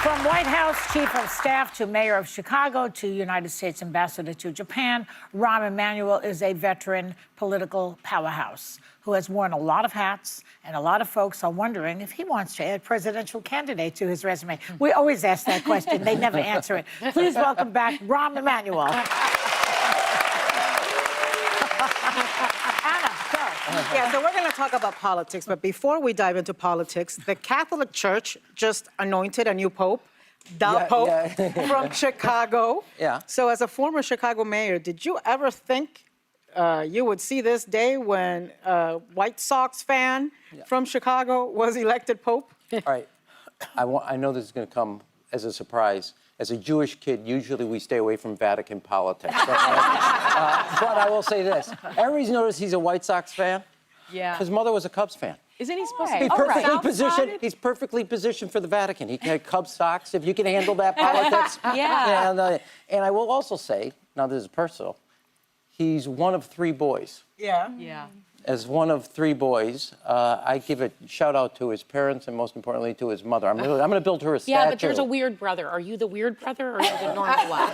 From White House Chief of Staff to Mayor of Chicago to United States Ambassador to Japan, Rahm Emanuel is a veteran political powerhouse who has worn a lot of hats, and a lot of folks are wondering if he wants to add presidential candidate to his resume. We always ask that question. They never answer it. Please welcome back Rahm Emanuel. Yeah, so we're going to talk about politics, but before we dive into politics, the Catholic Church just anointed a new pope, Pope from Chicago. Yeah. So as a former Chicago mayor, did you ever think you would see this day when a White Sox fan from Chicago was elected pope? All right. I know this is going to come as a surprise. As a Jewish kid, usually we stay away from Vatican politics. But I will say this. Everybody's noticed he's a White Sox fan? Yeah. His mother was a Cubs fan. Isn't he supposed to He's be perfectly positioned. He's perfectly positioned for the Vatican. He can have Cubs socks if you can handle that politics. Yeah. And I will also say, now this is personal, he's one of three boys. Yeah. Yeah. As one of three boys, I give a shout out to his parents and most importantly to his mother. I'm going to build her a statue. Yeah, but there's a weird brother. Are you the weird brother or are you the normal one?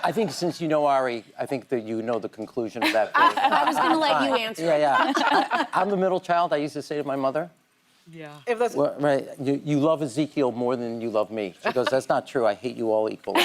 I think since you know Ari, I think that you know the conclusion of that. I was going to let you answer. Yeah. I'm the middle child. I used to say to my mother, Yeah. If that's, well, right, you love Ezekiel more than you love me. She goes, that's not true. I hate you all equally.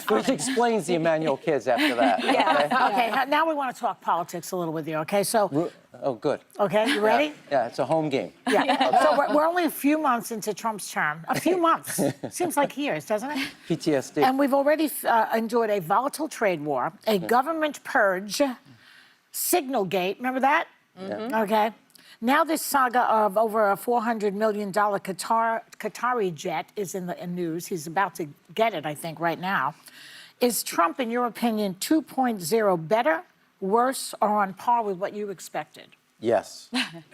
Which explains the Emanuel kids after that. Yeah. Okay, now we want to talk politics a little with you, okay? So, Oh, good. okay, you ready? Yeah, it's a home game. Yeah. So we're only a few months into Trump's term. A few months. Seems like years, doesn't it? PTSD. And we've already endured a volatile trade war, a government purge, Signalgate, remember that? Yeah. Okay. Now this saga of over a $400 million Qatari jet is in the news. He's about to get it, I think, right now. Is Trump, in your opinion, 2.0 better, worse, or on par with what you expected? Yes.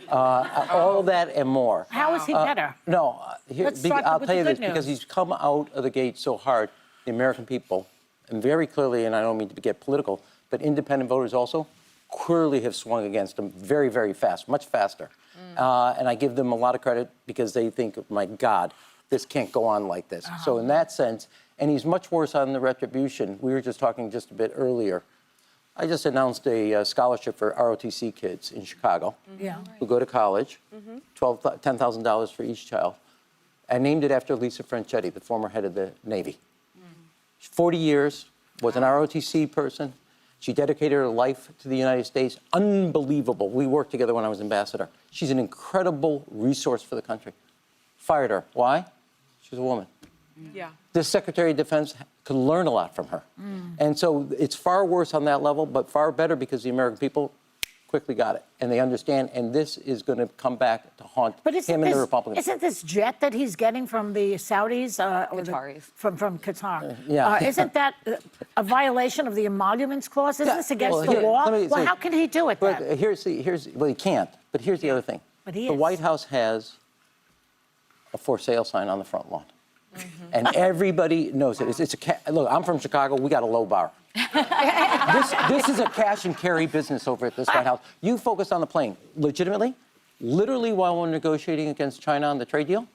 All of that and more. How is he better? No, Let's start I'll with tell the you good this, because news. he's come out of the gate so hard, the American people, and very clearly, and I don't mean to get political, but independent voters also, clearly have swung against him very, very fast, much faster. And I give them a lot of credit because they think, my God, this can't go on like this. So in that sense, and he's much worse on the retribution. We were just talking just a bit earlier. I just announced a scholarship for ROTC kids in Chicago who go to college, $10,000 for each child. I named it after Lisa Franchetti, the former head of the Navy. 40 years, was an ROTC person. She dedicated her life to the United States. Unbelievable. We worked together when I was ambassador. She's an incredible resource for the country. Fired her. Why? She's a woman. Yeah. The Secretary of Defense could learn a lot from her. And so it's far worse on that level, but far better because the American people quickly got it. And they understand, and this is going to come back to haunt him and the Republicans. Isn't this jet that he's getting from the Saudis? Or Qataris. From Qatar. Yeah. Isn't that a violation of the emoluments clause? Isn't this against the law? Well, how can he do it then? But well, he can't. But here's the other thing. But he The is. White House has a for sale sign on the front lawn. And everybody knows it. Look, I'm from Chicago. We got a low bar. This is a cash and carry business over at this White House. You focus on the plane. Legitimately, literally while we're negotiating against China on the trade deal,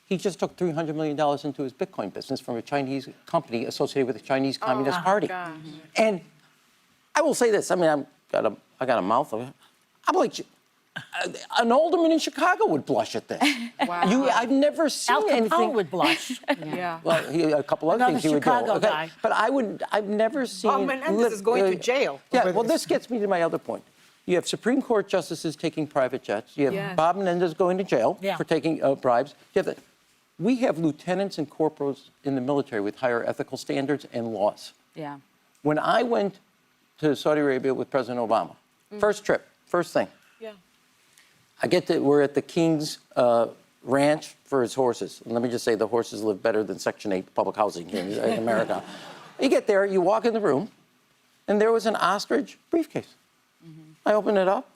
he just took $300 million into his Bitcoin business from a Chinese company associated with the Chinese Communist Party. gosh. And I will say this. I mean, I got a mouth of it. I'm like, an alderman in Chicago would blush at this. Wow. I've never seen Al anything. Capone would blush. Yeah. Well, a couple other Another things he would do. Chicago guy. But I've never seen. Bob Menendez is going to jail. Yeah, over well, this. this gets me to my other point. You have Supreme Court justices taking private jets. You have Yes. Bob Menendez going to jail Yeah. for taking bribes. We have lieutenants and corporals in the military with higher ethical standards and laws. Yeah. When I went to Saudi Arabia with President Obama, first trip, first thing, Yeah. we're at the King's ranch for his horses. And let me just say, the horses live better than Section 8 public housing here in America. You get there, you walk in the room, and there was an ostrich briefcase. I opened it up.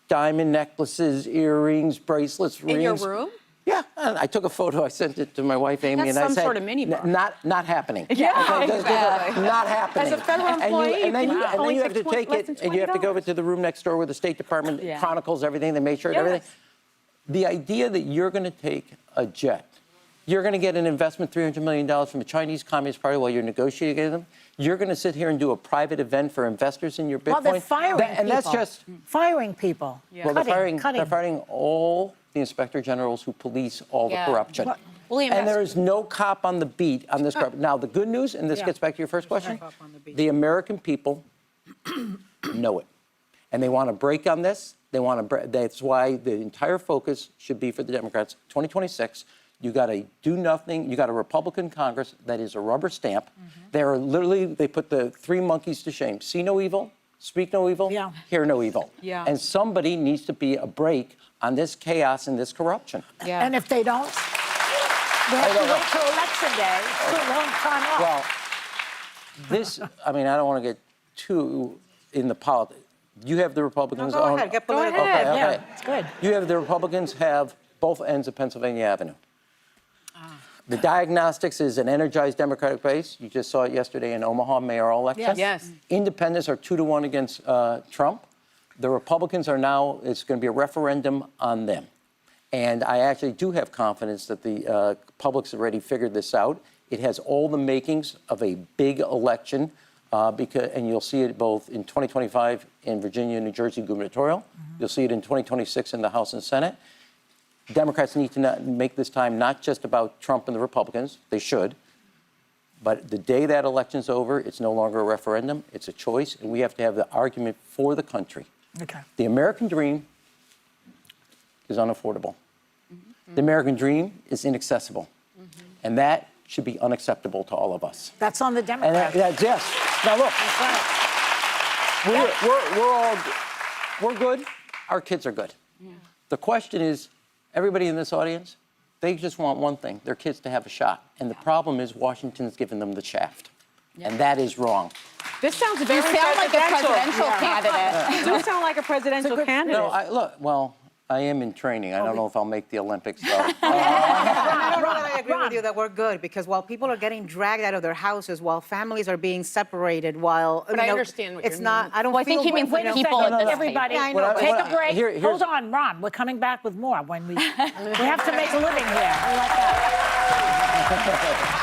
Diamond necklaces, earrings, bracelets, rings. In your room? Yeah, and I took a photo. I sent it to my wife, Amy, That's and I some said, sort of minibar. Not happening. Yeah, Okay, exactly. not happening. As a federal employee, and then wow. you Only have to takes take less it, than and you have to go over $20. to the room next door where the State Department Yeah. chronicles everything. They make sure everything. Yes. The idea that you're going to take a jet, you're going to get an investment, $300 million from the Chinese Communist Party while you're negotiating them. You're going to sit here and do a private event for investors in your Bitcoin. Well, they're firing people. And that's just... Firing people. Well, Cutting. they're firing all the inspector generals who police all the corruption. William, And there is no cop on the beat on this corruption. Now, the good news, and this gets back to your first question, the American people know it. And they want to break on this. That's why the entire focus should be for the Democrats. 2026, you got a do nothing. You got a Republican Congress that is a rubber stamp. They're literally, they put the three monkeys to shame. See no evil, speak no evil, hear no evil. And somebody needs to be a break on this chaos and this corruption. And if they don't, they have to wait till election day. It's a long time off. Well, this, I mean, I don't want to get too in the politics. You have the Republicans. No, go ahead, get political. Okay, okay. Yeah, it's good. You have the Republicans have both ends of Pennsylvania Avenue. The diagnostics is an energized Democratic base. You just saw it yesterday in Omaha mayoral election. Yes. Independents are 2-1 against Trump. The Republicans are now, it's going to be a referendum on them. And I actually do have confidence that the public's already figured this out. It has all the makings of a big election, and you'll see it both in 2025 in Virginia and New Jersey gubernatorial. You'll see it in 2026 in the House and Senate. Democrats need to make this time not just about Trump and the Republicans. They should. But the day that election's over, it's no longer a referendum. It's a choice, and we have to have the argument for the country. Okay. The American dream is unaffordable. The American dream is inaccessible. And that should be unacceptable to all of us. That's on the And Democrats. yes. Now look, That's right. we're good. Our kids are good. The question is, everybody in this audience, they just want one thing, their kids to have a shot. And the problem is Washington's giving them the shaft. And that is wrong. This sounds very like a presidential candidate. You do sound like a presidential candidate. No, I am in training. I don't know if I'll make the Olympics, though. I don't know that I agree with you that we're good, because while people are getting dragged out of their houses, while families are being separated, while But I understand what it's you not. mean. I don't Well, I think feel he means Wait a people second, at this everybody, I know. take a break. Here's- Hold on, Ron. We're coming back with more when we have to make a living here. We like that.